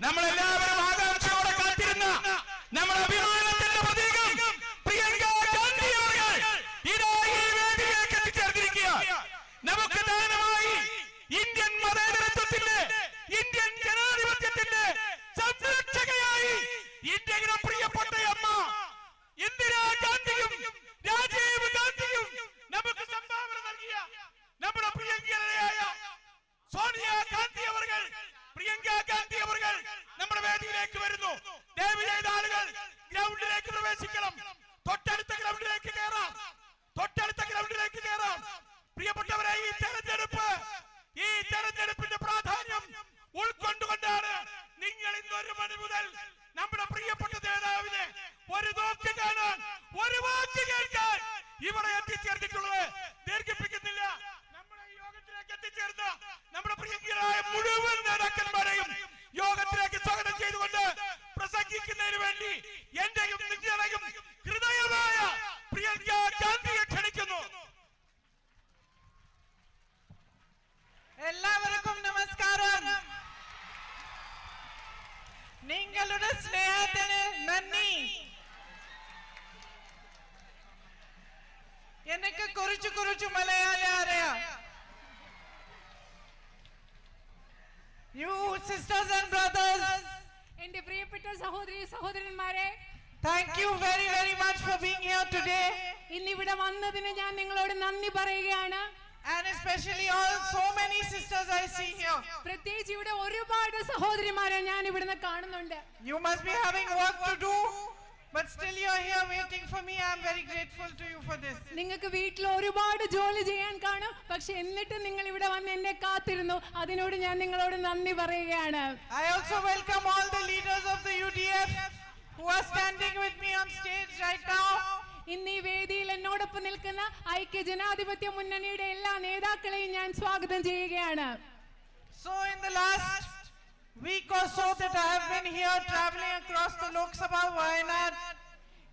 നമ്മളെല്ലാവരും ആകാംക്ഷയോടെ കാത്തിരുന്ന നമ്മുടെ അഭിമാനത്തിന്റെ പ്രതീകം പ്രിയങ്ക ഗാന്ധി അവർ ഇതാ ഈ വേദിയിലേക്ക് എത്തിച്ചേർന്നിരിക്കുക. നമുക്ക് ദാനമായി ഇന്ത്യൻ മതേതരത്വത്തിന്റെ, ഇന്ത്യൻ ജനാധിപത്യത്തിന്റെ സംരക്ഷകയായി ഇന്ത്യയുടെ പ്രിയപ്പെട്ട അമ്മ ഇന്ദിരാ ഗാന്ധിയും രാജീവ് ഗാന്ധിയും നമുക്ക് സംഭാവന നൽകിയ നമ്മുടെ പ്രിയങ്കരായ സോണിയ ഗാന്ധി അവർ, പ്രിയങ്ക ഗാന്ധി അവർ നമ്മുടെ വേദിയിലേക്ക് വരുന്നു. ദയവ് ചെയ്ത ആളുകൾ ഗ്രൗണ്ടിലേക്ക് പ്രവേശിക്കണം. തൊട്ടടുത്ത ഗ്രൗണ്ടിലേക്ക് കയറാം, തൊട്ടടുത്ത ഗ്രൗണ്ടിലേക്ക് കയറാം. പ്രിയപ്പെട്ടവരെ, ഈ തെരഞ്ഞെടുപ്പിന്റെ പ്രാധാന്യം ഉൾക്കൊണ്ടുകൊണ്ടാണ് നിങ്ങൾ ഇന്ന് 1 മണി മുതൽ നമ്മുടെ പ്രിയപ്പെട്ട നേതാവിനെ ഒരു നോക്ക് കാണാൻ, ഒരു വാക്ക് കേൾക്കാൻ ഇവിടെ എത്തിച്ചേർന്നിട്ടുള്ളത്. ദീർഘിപ്പിക്കുന്നില്ല. നമ്മുടെ ഈ യോഗത്തിലേക്ക് എത്തിച്ചേർന്ന നമ്മുടെ പ്രിയങ്കരായ മുഴുവൻ നേതാക്കന്മാരെയും യോഗത്തിലേക്ക് സ്വാഗതം ചെയ്തുകൊണ്ട് പ്രസംഗിക്കുന്നതിന് വേണ്ടി എന്റെയും നിങ്ങളുടെയും ഹൃദയമായ പ്രിയങ്ക ഗാന്ധിയെ ക്ഷണിക്കുന്നു. എല്ലാവർക്കും നമസ്കാരം. നിങ്ങളുടെ സ്നേഹത്തിന് നന്ദി. എനിക്ക് കുറച്ചു മലയാളം അറിയാം. You sisters and brothers, എന്റെ പ്രിയപ്പെട്ട സഹോദരി സഹോദരന്മാരെ, thank you very much for being here today. ഇന്നിവിടെ വന്നതിന് ഞാൻ നിങ്ങളോട് നന്ദി പറയുകയാണ്. And especially all so many sisters I see here. പ്രത്യേകിച്ച് ഇവിടെ ഒരുപാട് സഹോദരിമാരെ ഞാൻ ഇവിടുന്ന് കാണുന്നുണ്ട്. You must be having work to do, but still you are here waiting for me. I am very grateful to you for this. നിങ്ങൾക്ക് വീട്ടിൽ ഒരുപാട് ജോലി ചെയ്യാൻ കാണും, പക്ഷെ എന്നിട്ട് നിങ്ങൾ ഇവിടെ വന്ന് എന്നെ കാത്തിരുന്നു. അതിനോട് ഞാൻ നിങ്ങളോട് നന്ദി പറയുകയാണ്. I also welcome all the leaders of the UDF who are standing with me on stage right now. ഇന്ന് ഈ വേദിയിൽ എന്നോടൊപ്പം നിൽക്കുന്ന ഐക്യ ജനാധിപത്യ മുന്നണിയുടെ എല്ലാ നേതാക്കളെയും ഞാൻ സ്വാഗതം ചെയ്യുകയാണ്. So in the last week or so that I have been here traveling across the Lok Sabha Wayanad,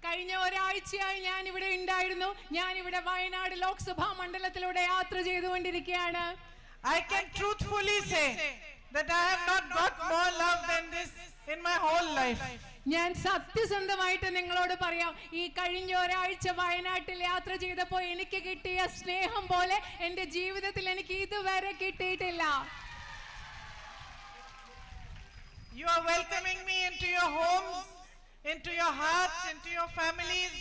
കഴിഞ്ഞ ഒരാഴ്ചയായി ഞാൻ ഇവിടെ ഉണ്ടായിരുന്നു. ഞാൻ ഇവിടെ വയനാട് ലോക്സഭാ മണ്ഡലത്തിലൂടെ യാത്ര ചെയ്തുകൊണ്ടിരിക്കുകയാണ്. I can truthfully say that I have not got more love than this in my whole life. ഞാൻ സത്യസന്ധമായിട്ട് നിങ്ങളോട് പറയാം, ഈ കഴിഞ്ഞ ഒരാഴ്ച വയനാട്ടിൽ യാത്ര ചെയ്തപ്പോൾ എനിക്ക് കിട്ടിയ സ്നേഹം പോലെ എന്റെ ജീവിതത്തിൽ എനിക്ക് ഇതുവരെ കിട്ടിയിട്ടില്ല. You are welcoming me into your homes, into your hearts, into your families.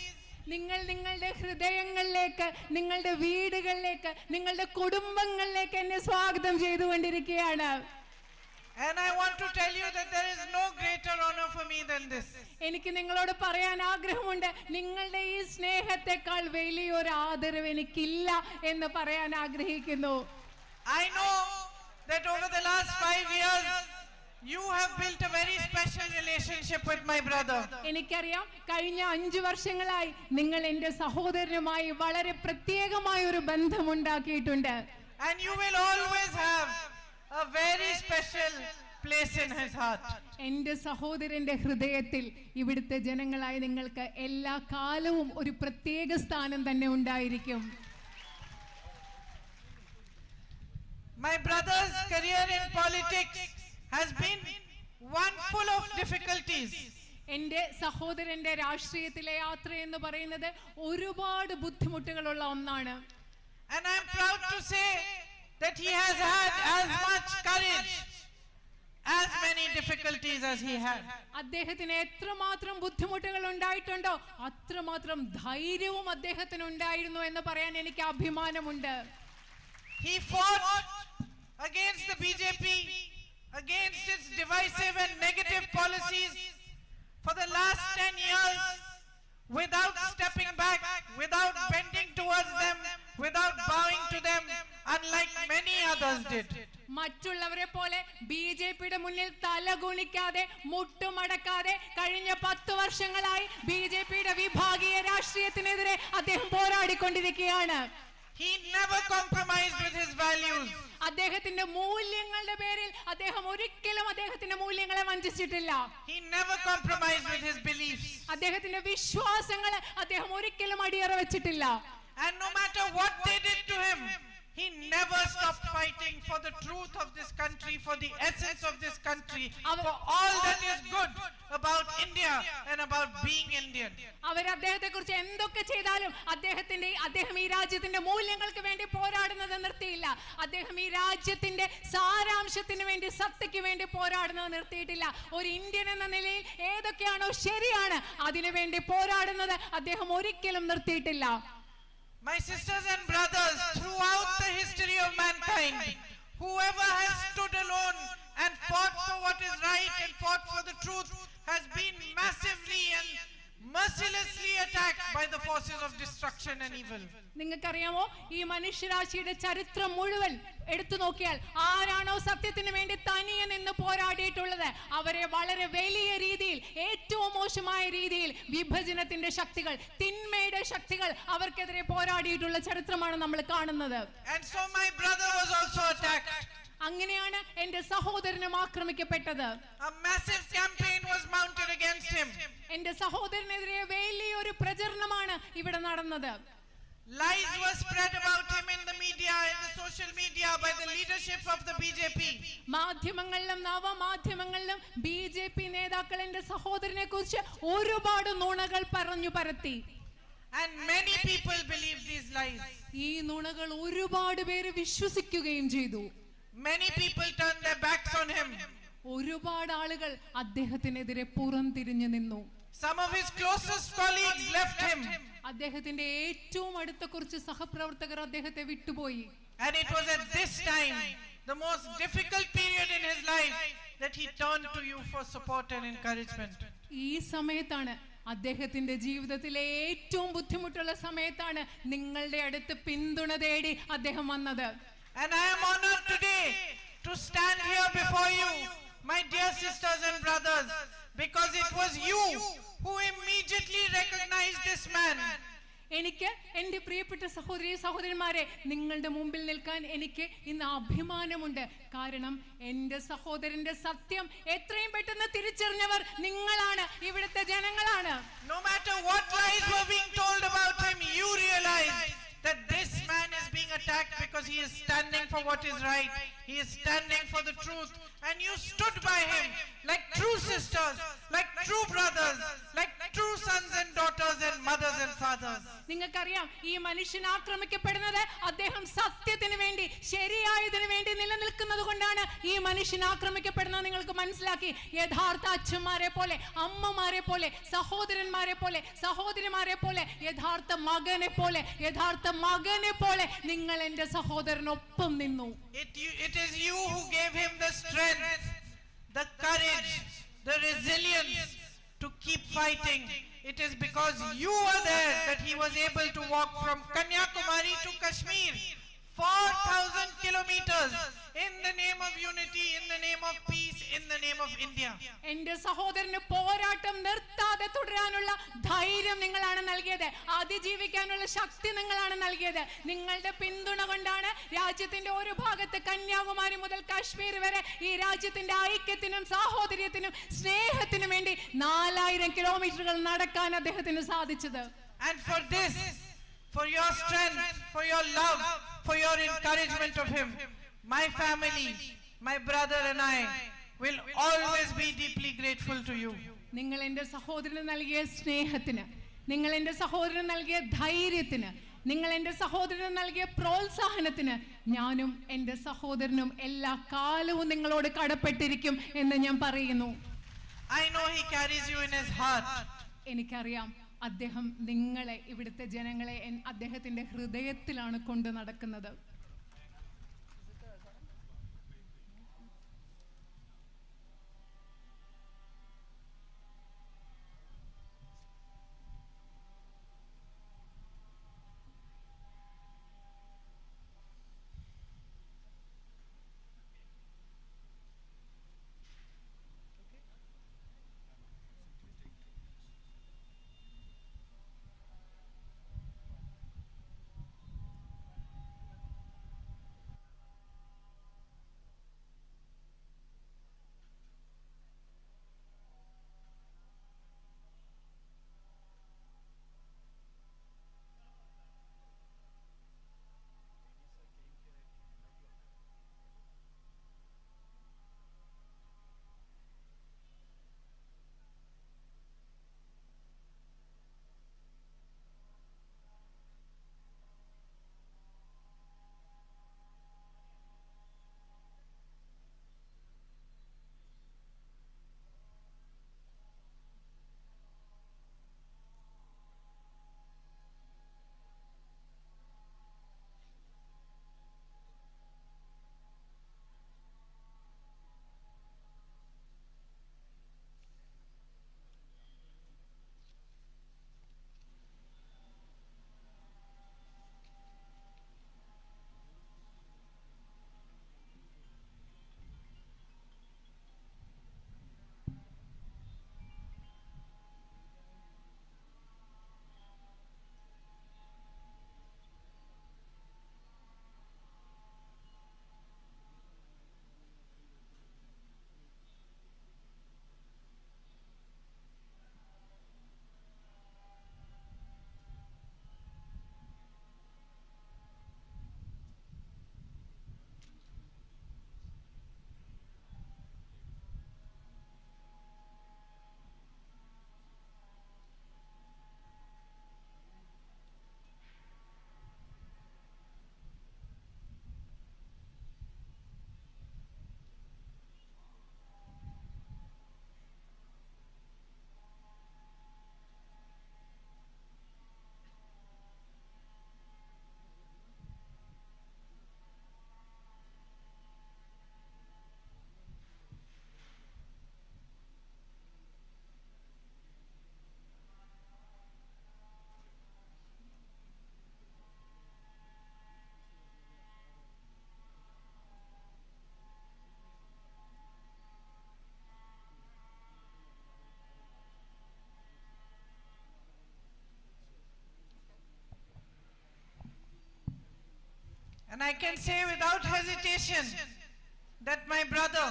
നിങ്ങൾ നിങ്ങളുടെ ഹൃദയങ്ങളിലേക്ക്, നിങ്ങളുടെ വീടുകളിലേക്ക്, നിങ്ങളുടെ കുടുംബങ്ങളിലേക്ക് എന്നെ സ്വാഗതം ചെയ്തുകൊണ്ടിരിക്കുകയാണ്. And I want to tell you that there is no greater honor for me than this. എനിക്ക് നിങ്ങളോട് പറയാൻ ആഗ്രഹമുണ്ട്, നിങ്ങളുടെ ഈ സ്നേഹത്തെക്കാൾ വലിയൊരു ആദരവ് എനിക്കില്ല എന്ന് പറയാൻ ആഗ്രഹിക്കുന്നു. I know that over the last 5 years you have built a very special relationship with my brother. എനിക്കറിയാം, കഴിഞ്ഞ 5 വർഷങ്ങളായി നിങ്ങൾ എന്റെ സഹോദരനുമായി വളരെ പ്രത്യേകമായ ഒരു ബന്ധമുണ്ടാക്കിയിട്ടുണ്ട്. And you will always have a very special place in his heart. എന്റെ സഹോദരന്റെ ഹൃദയത്തിൽ ഇവിടുത്തെ ജനങ്ങളായി നിങ്ങൾക്ക് എല്ലാ കാലവും ഒരു പ്രത്യേക സ്ഥാനം തന്നെ ഉണ്ടായിരിക്കും. My brother's career in politics has been one full of difficulties. എന്റെ സഹോദരന്റെ രാഷ്ട്രീയത്തിലെ യാത്ര എന്ന് പറയുന്നത് ഒരുപാട് ബുദ്ധിമുട്ടുകളുള്ള ഒന്നാണ്. And I am proud to say that he has had as much courage, as many difficulties as he had. അദ്ദേഹത്തിന് എത്രമാത്രം ബുദ്ധിമുട്ടുകൾ ഉണ്ടായിട്ടുണ്ടോ അത്രമാത്രം ധൈര്യവും അദ്ദേഹത്തിന് ഉണ്ടായിരുന്നു എന്ന് പറയാൻ എനിക്ക് അഭിമാനമുണ്ട്. He fought against the BJP, against its divisive and negative policies for the last 10 years without stepping back, without bending towards them, without bowing to them, unlike many others did. മറ്റുള്ളവരെ പോലെ ബിജെപിയുടെ മുന്നിൽ തലകുനിക്കാതെ മുട്ടുമടക്കാതെ കഴിഞ്ഞ 10 വർഷങ്ങളായി ബിജെപിയുടെ വിഭാഗീയ രാഷ്ട്രീയത്തിനെതിരെ അദ്ദേഹം പോരാടിക്കൊണ്ടിരിക്കുകയാണ്. He never compromised with his values. അദ്ദേഹത്തിന്റെ മൂല്യങ്ങളുടെ പേരിൽ അദ്ദേഹം ഒരിക്കലും അദ്ദേഹത്തിന്റെ മൂല്യങ്ങളെ വഞ്ചിച്ചിട്ടില്ല. He never compromised with his beliefs. അദ്ദേഹത്തിന്റെ വിശ്വാസങ്ങളെ അദ്ദേഹം ഒരിക്കലും അടിയറ വെച്ചിട്ടില്ല. And no matter what they did to him, He never stopped fighting for the truth of this country, for the essence of this country, for all that is good about India and about being Indian. അവർ അദ്ദേഹത്തെ കുറിച്ച് എന്തൊക്കെ ചെയ്താലും അദ്ദേഹം ഈ രാജ്യത്തിന്റെ മൂല്യങ്ങൾക്ക് വേണ്ടി പോരാടുന്നത് നിർത്തിയില്ല. അദ്ദേഹം ഈ രാജ്യത്തിന്റെ സാരാംശത്തിന് വേണ്ടി, സത്തയ്ക്ക് വേണ്ടി പോരാടുന്നത് നിർത്തിയിട്ടില്ല. ഒരു ഇന്ത്യൻ എന്ന നിലയിൽ ഏതൊക്കെയാണോ ശരിയാണ് അതിനു വേണ്ടി പോരാടുന്നത് അദ്ദേഹം ഒരിക്കലും നിർത്തിയിട്ടില്ല. My sisters and brothers, throughout the history of mankind, whoever has stood alone and fought for what is right and fought for the truth has been massively and mercilessly attacked by the forces of destruction and evil. നിങ്ങൾക്കറിയാമോ, ഈ മനുഷ്യരാശിയുടെ ചരിത്രം മുഴുവൻ എടുത്തു നോക്കിയാൽ ആരാണോ സത്യത്തിന് വേണ്ടി തനിയെ നിന്ന് പോരാടിയിട്ടുള്ളത് അവരെ വളരെ വലിയ രീതിയിൽ, ഏറ്റവും മോശമായ രീതിയിൽ വിഭജനത്തിന്റെ ശക്തികൾ, തിന്മയുടെ ശക്തികൾ അവർക്കെതിരെ പോരാടിയിട്ടുള്ള ചരിത്രമാണ് നമ്മൾ കാണുന്നത്. And so my brother was also attacked. അങ്ങനെയാണ് എന്റെ സഹോദരനും ആക്രമിക്കപ്പെട്ടത്. A massive campaign was mounted against him. എന്റെ സഹോദരനെതിരെ വലിയൊരു പ്രചരണമാണ് ഇവിടെ നടന്നത്. Lies were spread about him in the media, in the social media, by the leadership of the BJP. മാധ്യമങ്ങളിലും നവമാധ്യമങ്ങളിലും BJP നേതാക്കൾ എന്റെ സഹോദരനെ കുറിച്ച് ഒരുപാട് നുണകൾ പറഞ്ഞു പരത്തി. And many people believed these lies. ഈ നുണകൾ ഒരുപാട് പേര് വിശ്വസിക്കുകയും ചെയ്തു. Many people turned their backs on him. ഒരുപാട് ആളുകൾ അദ്ദേഹത്തിനെതിരെ പുറംതിരിഞ്ഞു നിന്നു. Some of his closest colleagues left him. അദ്ദേഹത്തിന്റെ ഏറ്റവും അടുത്ത കുറച്ച് സഹപ്രവർത്തകർ അദ്ദേഹത്തെ വിട്ടുപോയി. And it was at this time, the most difficult period in his life, that he turned to you for support and encouragement. ഈ സമയത്താണ്, അദ്ദേഹത്തിന്റെ ജീവിതത്തിലെ ഏറ്റവും ബുദ്ധിമുട്ടുള്ള സമയത്താണ് നിങ്ങളുടെ അടുത്ത് പിന്തുണ തേടി അദ്ദേഹം വന്നത്. And I am honored today to stand here before you, my dear sisters and brothers, because it was you who immediately recognized this man. എനിക്ക് എന്റെ പ്രിയപ്പെട്ട സഹോദരന്മാരെ, നിങ്ങളുടെ മുമ്പിൽ നിൽക്കാൻ എനിക്ക് ഇന്ന് അഭിമാനമുണ്ട്. കാരണം എന്റെ സഹോദരന്റെ സത്യം എത്രയും പെട്ടെന്ന് തിരിച്ചറിഞ്ഞവർ നിങ്ങളാണ്, ഇവിടുത്തെ ജനങ്ങളാണ്. No matter what lies were being told about him, you realized that this man is being attacked because he is standing for what is right. He is standing for the truth. And you stood by him like true sisters, like true brothers, like true sons and daughters and mothers and fathers. നിങ്ങൾക്കറിയാം, ഈ മനുഷ്യൻ ആക്രമിക്കപ്പെടുന്നത് അദ്ദേഹം സത്യത്തിന് വേണ്ടി, ശരിയായതിനു വേണ്ടി നിലനിൽക്കുന്നത് കൊണ്ടാണ് ഈ മനുഷ്യൻ ആക്രമിക്കപ്പെടുന്നത്. നിങ്ങൾക്ക് മനസ്സിലാക്കി, യഥാർത്ഥ അച്ഛന്മാരെ പോലെ, അമ്മമാരെ പോലെ, സഹോദരന്മാരെ പോലെ, സഹോദരിമാരെ പോലെ, യഥാർത്ഥ മകനെ പോലെ നിങ്ങൾ എന്റെ സഹോദരനൊപ്പം നിന്നു. It is you who gave him the strength, the courage, the resilience to keep fighting. It is because you were there that he was able to walk from Kanyakumari to Kashmir, 4,000 kilometers, in the name of unity, in the name of peace, in the name of India. എന്റെ സഹോദരന് പോരാട്ടം നിർത്താതെ തുടരാനുള്ള ധൈര്യം നിങ്ങളാണ് നൽകിയത്. അതിജീവിക്കാനുള്ള ശക്തി നിങ്ങളാണ് നൽകിയത്. നിങ്ങളുടെ പിന്തുണ കൊണ്ടാണ് രാജ്യത്തിന്റെ ഒരു ഭാഗത്ത് കന്യാകുമാരി മുതൽ കാശ്മീർ വരെ ഈ രാജ്യത്തിന്റെ ഐക്യത്തിനും സാഹോദര്യത്തിനും സ്നേഹത്തിനും വേണ്ടി 4000 കിലോമീറ്ററുകൾ നടക്കാൻ അദ്ദേഹത്തിന് സാധിച്ചത്. And for this, for your strength, for your love, for your encouragement of him, my family, my brother and I will always be deeply grateful to you. നിങ്ങൾ എൻ്റെ സഹോദരന് നൽകിയ സ്നേഹത്തിന്, നിങ്ങൾ എൻ്റെ സഹോദരന് നൽകിയ ധൈര്യത്തിന്, നിങ്ങൾ എൻ്റെ സഹോദരന് നൽകിയ പ്രോത്സാഹനത്തിന് ഞാനും എൻ്റെ സഹോദരനും എല്ലാ കാലവും നിങ്ങളോട് കടപ്പെട്ടിരിക്കും എന്ന് ഞാൻ പറയുന്നു. I know he carries you in his heart. എനിക്കറിയാം, അദ്ദേഹം നിങ്ങളെ, ഇവിടുത്തെ ജനങ്ങളെ അദ്ദേഹത്തിന്റെ ഹൃദയത്തിലാണ് കൊണ്ടു നടക്കുന്നത്. I can say without hesitation that my brother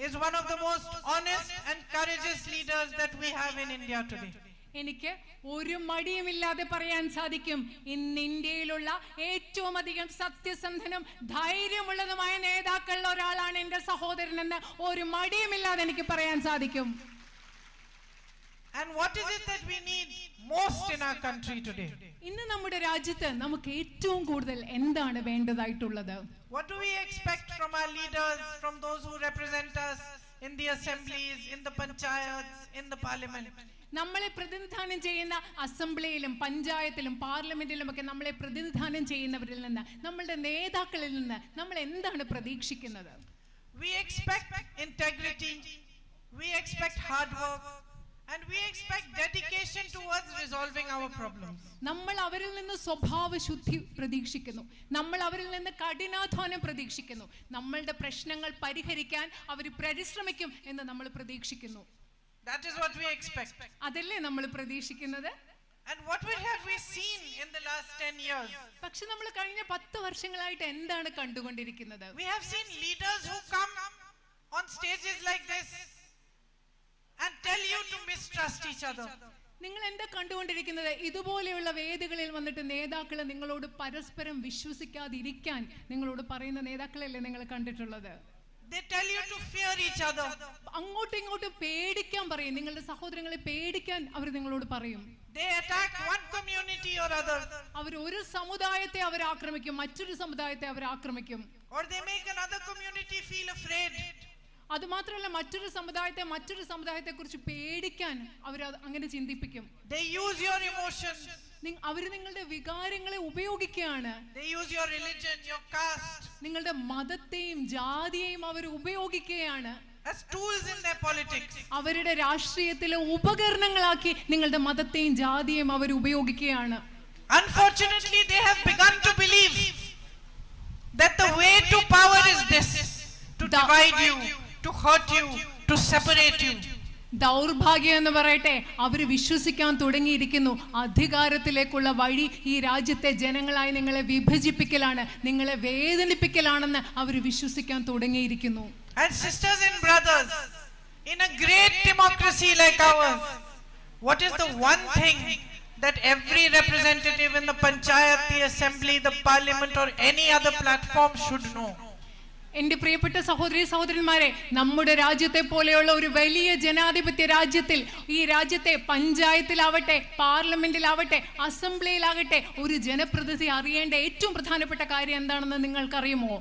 is one of the most honest and courageous leaders that we have in India today. എനിക്ക് ഒരു മടിയുമില്ലാതെ പറയാൻ സാധിക്കും, ഇന്ന് ഇന്ത്യയിലുള്ള ഏറ്റവും അധികം സത്യസന്ധനും ധൈര്യമുള്ളതുമായ നേതാക്കളിൽ ഒരാളാണ് എന്റെ സഹോദരനെന്ന് ഒരു മടിയുമില്ലാതെ എനിക്ക് പറയാൻ സാധിക്കും. And what is it that we need most in our country today? ഇന്ന് നമ്മുടെ രാജ്യത്ത് നമുക്ക് ഏറ്റവും കൂടുതൽ എന്താണ് വേണ്ടതായിട്ടുള്ളത്? What do we expect from our leaders, from those who represent us in the assemblies, in the panchayats, in the parliament? നമ്മളെ പ്രതിനിധാനം ചെയ്യുന്ന അസംബ്ലിയിലും പഞ്ചായത്തിലും പാർലമെന്റിലും ഒക്കെ നമ്മളെ പ്രതിനിധാനം ചെയ്യുന്നവരിൽ നിന്ന്, നമ്മളുടെ നേതാക്കളിൽ നിന്ന് നമ്മൾ എന്താണ് പ്രതീക്ഷിക്കുന്നത്? We expect integrity, we expect hard work, and we expect dedication towards resolving our problems. നമ്മൾ അവരിൽ നിന്ന് സ്വഭാവ ശുദ്ധി പ്രതീക്ഷിക്കുന്നു, നമ്മൾ അവരിൽ നിന്ന് കഠിനാധ്വാനം പ്രതീക്ഷിക്കുന്നു, നമ്മളുടെ പ്രശ്നങ്ങൾ പരിഹരിക്കാൻ അവർ പരിശ്രമിക്കും എന്ന് നമ്മൾ പ്രതീക്ഷിക്കുന്നു. That is what we expect. അതല്ലേ നമ്മൾ പ്രതീക്ഷിക്കുന്നത്? And what have we seen in the last 10 years? പക്ഷെ നമ്മൾ കഴിഞ്ഞ 10 വർഷങ്ങളായിട്ട് എന്താണ് കണ്ടുകൊണ്ടിരിക്കുന്നത്? We have seen leaders who come on stages like this and tell you to mistrust each other. നിങ്ങൾ എന്താ കണ്ടുകൊണ്ടിരിക്കുന്നത്? ഇതുപോലെയുള്ള വേദികളിൽ വന്നിട്ട് നേതാക്കൾ നിങ്ങളോട് പരസ്പരം വിശ്വസിക്കാതിരിക്കാൻ നിങ്ങളോട് പറയുന്ന നേതാക്കളല്ലേ നിങ്ങൾ കണ്ടിട്ടുള്ളത്? They tell you to fear each other. അങ്ങോട്ടും ഇങ്ങോട്ടും പേടിക്കാൻ പറയും, നിങ്ങളുടെ സഹോദരങ്ങളെ പേടിക്കാൻ അവർ നിങ്ങളോട് പറയും. They attack one community or other. അവർ ഒരു സമുദായത്തെ അവർ ആക്രമിക്കും, മറ്റൊരു സമുദായത്തെ അവർ ആക്രമിക്കും. Or they make another community feel afraid. അത് മാത്രമല്ല, മറ്റൊരു സമുദായത്തെ കുറിച്ച് പേടിക്കാൻ അവർ അങ്ങനെ ചിന്തിപ്പിക്കും. They use your emotions. അവർ നിങ്ങളുടെ വികാരങ്ങളെ ഉപയോഗിക്കുകയാണ്. They use your religion, your caste. നിങ്ങളുടെ മതത്തെയും ജാതിയെയും അവർ ഉപയോഗിക്കുകയാണ് as tools in their politics. അവരുടെ രാഷ്ട്രീയത്തിലെ ഉപകരണങ്ങളാക്കി നിങ്ങളുടെ മതത്തെയും ജാതിയെയും അവർ ഉപയോഗിക്കുകയാണ്. Unfortunately, they have begun to believe that the way to power is this: to divide you, to hurt you, to separate you. ദൗർഭാഗ്യം എന്ന് പറയട്ടെ, അവർ വിശ്വസിക്കാൻ തുടങ്ങിയിരിക്കുന്നു അധികാരത്തിലേക്കുള്ള വഴി ഈ രാജ്യത്തെ ജനങ്ങളായി നിങ്ങളെ വിഭജിപ്പിക്കലാണ്, നിങ്ങളെ വേദനിപ്പിക്കലാണെന്ന് അവർ വിശ്വസിക്കാൻ തുടങ്ങിയിരിക്കുന്നു. And sisters and brothers, in a great democracy like ours, what is the one thing that every representative in the panchayat, the assembly, the parliament or any other platform should know? എന്റെ പ്രിയപ്പെട്ട സഹോദരന്മാരെ, നമ്മുടെ രാജ്യത്തെ പോലെയുള്ള ഒരു വലിയ ജനാധിപത്യ രാജ്യത്തിൽ, ഈ രാജ്യത്തെ പഞ്ചായത്തിലാവട്ടെ, പാർലമെന്റിലാവട്ടെ, അസംബ്ലിയിലാകട്ടെ, ഒരു ജനപ്രതിനിധി അറിയേണ്ട ഏറ്റവും പ്രധാനപ്പെട്ട കാര്യം എന്താണെന്ന് നിങ്ങൾക്കറിയുമോ?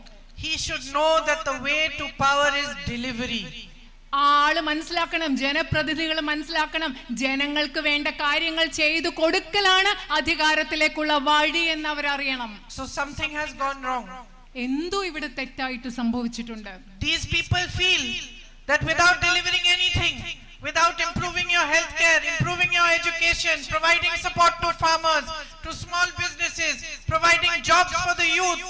He should know that the way to power is delivery. ആള് മനസ്സിലാക്കണം, ജനപ്രതിനിധികൾ മനസ്സിലാക്കണം, ജനങ്ങൾക്ക് വേണ്ട കാര്യങ്ങൾ ചെയ്തു കൊടുക്കലാണ് അധികാരത്തിലേക്കുള്ള വഴി എന്ന് അവരറിയണം. So something has gone wrong. എന്തോ ഇവിടെ തെറ്റായിട്ട് സംഭവിച്ചിട്ടുണ്ട്. These people feel that without delivering anything, without improving your healthcare, improving your education, providing support to farmers, to small businesses, providing jobs for the youth,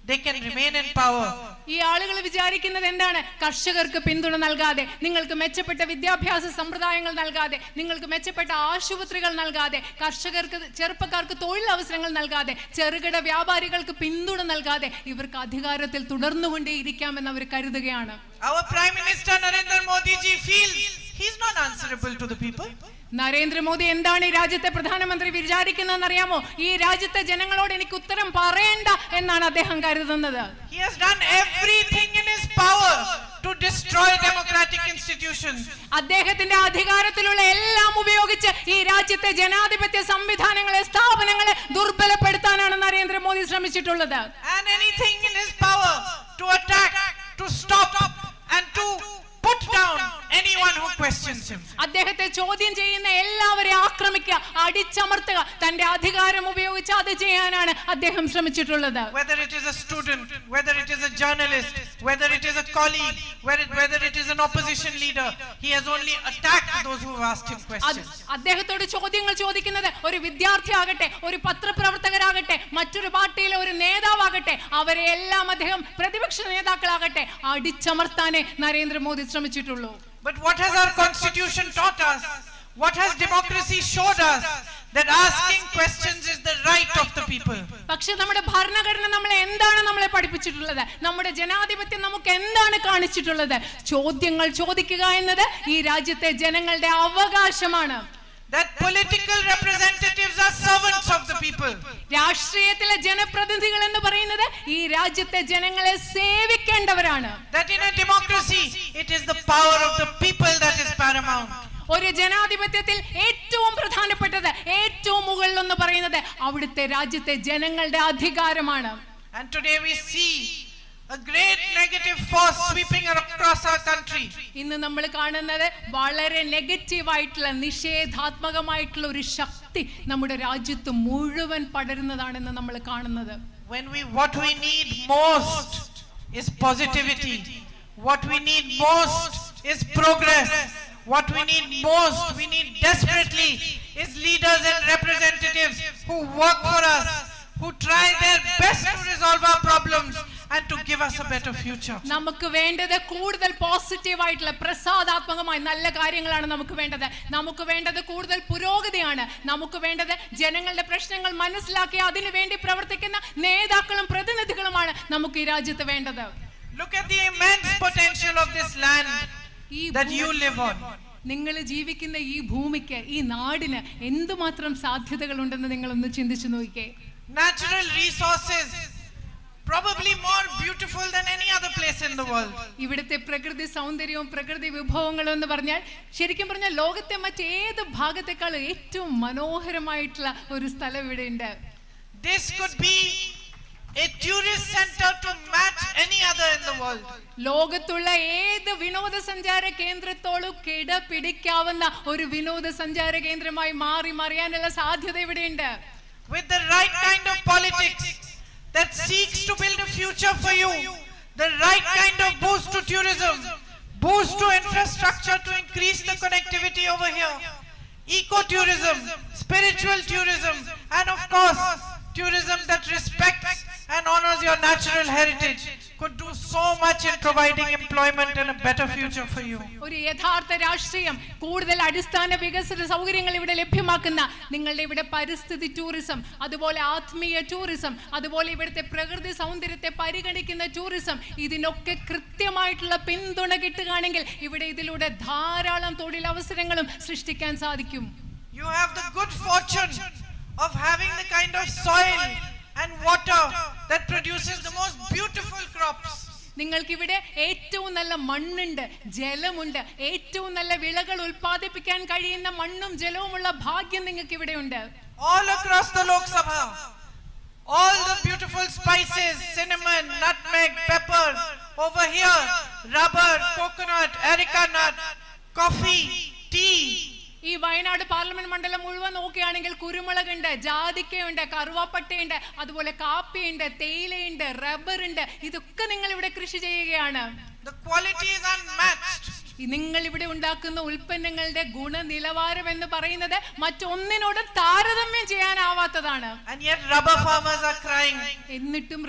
they can remain in power. ഈ ആളുകൾ വിചാരിക്കുന്നത് എന്താണ്? കർഷകർക്ക് പിന്തുണ നൽകാതെ, നിങ്ങൾക്ക് മെച്ചപ്പെട്ട വിദ്യാഭ്യാസ സമ്പ്രദായങ്ങൾ നൽകാതെ, നിങ്ങൾക്ക് മെച്ചപ്പെട്ട ആശുപത്രികൾ നൽകാതെ, കർഷകർക്ക്, ചെറുപ്പക്കാർക്ക് തൊഴിലവസരങ്ങൾ നൽകാതെ, ചെറുകിട വ്യാപാരികൾക്ക് പിന്തുണ നൽകാതെ ഇവർക്ക് അധികാരത്തിൽ തുടർന്നുകൊണ്ടേയിരിക്കാമെന്ന് അവർ കരുതുകയാണ്. Our Prime Minister Narendra Modi ji feels he's not answerable to the people. Narendra Modi എന്താണ് ഈ രാജ്യത്തെ പ്രധാനമന്ത്രി വിചാരിക്കുന്നതെന്ന് അറിയാമോ? ഈ രാജ്യത്തെ ജനങ്ങളോട് എനിക്ക് ഉത്തരം പറയേണ്ട എന്നാണ് അദ്ദേഹം കരുതുന്നത്. He has done everything in his power to destroy democratic institutions. അദ്ദേഹത്തിന്റെ അധികാരത്തിലുള്ള എല്ലാം ഉപയോഗിച്ച് ഈ രാജ്യത്തെ ജനാധിപത്യ സംവിധാനങ്ങളെ, സ്ഥാപനങ്ങളെ ദുർബലപ്പെടുത്താനാണ് Narendra Modi ശ്രമിച്ചിട്ടുള്ളത്. And anything in his power to attack, to stop and to put down anyone who questions him. അദ്ദേഹത്തെ ചോദ്യം ചെയ്യുന്ന എല്ലാവരെയും ആക്രമിക്കുക, അടിച്ചമർത്തുക, തന്റെ അധികാരം ഉപയോഗിച്ച് അത് ചെയ്യാനാണ് അദ്ദേഹം ശ്രമിച്ചിട്ടുള്ളത്. Whether it is a student, whether it is a journalist, whether it is a colleague, whether it is an opposition leader, he has only attacked those who have asked him questions. അദ്ദേഹത്തോട് ചോദ്യങ്ങൾ ചോദിക്കുന്നത് ഒരു വിദ്യാർത്ഥി ആകട്ടെ, ഒരു പത്രപ്രവർത്തകരാകട്ടെ, മറ്റൊരു പാർട്ടിയിലെ ഒരു നേതാവാകട്ടെ, അവരെ എല്ലാം അദ്ദേഹം പ്രതിപക്ഷ നേതാക്കളാകട്ടെ അടിച്ചമർത്താനേ Narendra Modi ശ്രമിച്ചിട്ടുള്ളൂ. But what has our constitution taught us? What has democracy showed us? that asking questions is the right of the people. പക്ഷെ നമ്മുടെ ഭരണഘടന നമ്മളെ എന്താണ് നമ്മളെ പഠിപ്പിച്ചിട്ടുള്ളത്? നമ്മുടെ ജനാധിപത്യം നമുക്ക് എന്താണ് കാണിച്ചിട്ടുള്ളത്? ചോദ്യങ്ങൾ ചോദിക്കുക എന്നത് ഈ രാജ്യത്തെ ജനങ്ങളുടെ അവകാശമാണ്. That political representatives are servants of the people. രാഷ്ട്രീയത്തിലെ ജനപ്രതിനിധികൾ എന്ന് പറയുന്നത് ഈ രാജ്യത്തെ ജനങ്ങളെ സേവിക്കേണ്ടവരാണ്. That in a democracy it is the power of the people that is paramount. ഒരു ജനാധിപത്യത്തിൽ ഏറ്റവും പ്രധാനപ്പെട്ടത്, ഏറ്റവും മുകളിൽ എന്ന് പറയുന്നത് അവിടുത്തെ രാജ്യത്തെ ജനങ്ങളുടെ അധികാരമാണ്. And today we see a great negative force sweeping across our country. ഇന്ന് നമ്മൾ കാണുന്നത് വളരെ നെഗറ്റീവ് ആയിട്ടുള്ള, നിഷേധാത്മകമായിട്ടുള്ള ഒരു ശക്തി നമ്മുടെ രാജ്യത്ത് മുഴുവൻ പടരുന്നതാണെന്ന് നമ്മൾ കാണുന്നത്. What we need most is positivity. What we need most is progress. What we need most, we need desperately, is leaders and representatives who work for us, who try their best to resolve our problems and to give us a better future. നമുക്ക് വേണ്ടത് കൂടുതൽ positive ആയിട്ടുള്ള, പ്രസാദാത്മകമായ നല്ല കാര്യങ്ങളാണ് നമുക്ക് വേണ്ടത്. നമുക്ക് വേണ്ടത് കൂടുതൽ പുരോഗതിയാണ്. നമുക്ക് വേണ്ടത് ജനങ്ങളുടെ പ്രശ്നങ്ങൾ മനസ്സിലാക്കി അതിനു വേണ്ടി പ്രവർത്തിക്കുന്ന നേതാക്കളും പ്രതിനിധികളുമാണ് നമുക്ക് ഈ രാജ്യത്ത് വേണ്ടത്. Look at the immense potential of this land that you live on. നിങ്ങൾ ജീവിക്കുന്ന ഈ ഭൂമിക്ക്, ഈ നാടിന് എന്തുമാത്രം സാധ്യതകൾ ഉണ്ടെന്ന് നിങ്ങൾ ഒന്ന് ചിന്തിച്ചു നോക്കിക്കേ. Natural resources probably more beautiful than any other place in the world. ഇവിടുത്തെ പ്രകൃതി സൗന്ദര്യവും പ്രകൃതി വിഭവങ്ങളും എന്ന് പറഞ്ഞാൽ, ശരിക്കും പറഞ്ഞാൽ ലോകത്തെ മറ്റേത് ഭാഗത്തെക്കാളും ഏറ്റവും മനോഹരമായിട്ടുള്ള ഒരു സ്ഥലം ഇവിടെ ഉണ്ട്. This could be a tourist center to match any other in the world. ലോകത്തുള്ള ഏത് വിനോദസഞ്ചാര കേന്ദ്രത്തോടും കിടപിടിക്കാവുന്ന ഒരു വിനോദസഞ്ചാര കേന്ദ്രമായി മാറിയാനുള്ള സാധ്യത ഇവിടെയുണ്ട്. With the right kind of politics that seeks to build a future for you, the right kind of boost to tourism, boost to infrastructure to increase the connectivity over here, eco-tourism, spiritual tourism, and of course tourism that respects and honors your natural heritage could do so much in providing employment and a better future for you. ഒരു യഥാർത്ഥ രാഷ്ട്രീയം, കൂടുതൽ അടിസ്ഥാന വികസന സൗകര്യങ്ങൾ ഇവിടെ ലഭ്യമാക്കുന്ന, നിങ്ങളുടെ ഇവിടെ പരിസ്ഥിതി ടൂറിസം, അതുപോലെ ആത്മീയ ടൂറിസം, അതുപോലെ ഇവിടുത്തെ പ്രകൃതി സൗന്ദര്യത്തെ പരിഗണിക്കുന്ന ടൂറിസം, ഇതിനൊക്കെ കൃത്യമായിട്ടുള്ള പിന്തുണ കിട്ടുകയാണെങ്കിൽ ഇവിടെ ഇതിലൂടെ ധാരാളം തൊഴിലവസരങ്ങളും സൃഷ്ടിക്കാൻ സാധിക്കും. You have the good fortune of having the kind of soil and water that produces the most beautiful crops. നിങ്ങൾക്കിവിടെ ഏറ്റവും നല്ല മണ്ണുണ്ട്, ജലമുണ്ട്, ഏറ്റവും നല്ല വിളകൾ ഉൽപ്പാദിപ്പിക്കാൻ കഴിയുന്ന മണ്ണും ജലവുമുള്ള ഭാഗ്യം നിങ്ങൾക്ക് ഇവിടെ ഉണ്ട്. All across the Lok Sabha, all the beautiful spices, cinnamon, nutmeg, pepper. Over here, rubber, coconut, areca nut, coffee, tea. ഈ വയനാട് പാർലമെന്റ് മണ്ഡലം മുഴുവൻ നോക്കുകയാണെങ്കിൽ കുരുമുളകുണ്ട്, ജാതിക്കയുണ്ട്, കറുവാപ്പട്ടയുണ്ട്, അതുപോലെ കാപ്പിയുണ്ട്, തേയിലയുണ്ട്, റബ്ബർ ഉണ്ട്. ഇതൊക്കെ നിങ്ങൾ ഇവിടെ കൃഷി ചെയ്യുകയാണ്. The quality is unmatched. നിങ്ങൾ ഇവിടെ ഉണ്ടാക്കുന്ന ഉൽപ്പന്നങ്ങളുടെ ഗുണനിലവാരം എന്ന് പറയുന്നത് മറ്റൊന്നിനോടും താരതമ്യം ചെയ്യാനാവാത്തതാണ്. And yet rubber farmers are crying. എന്നിട്ടും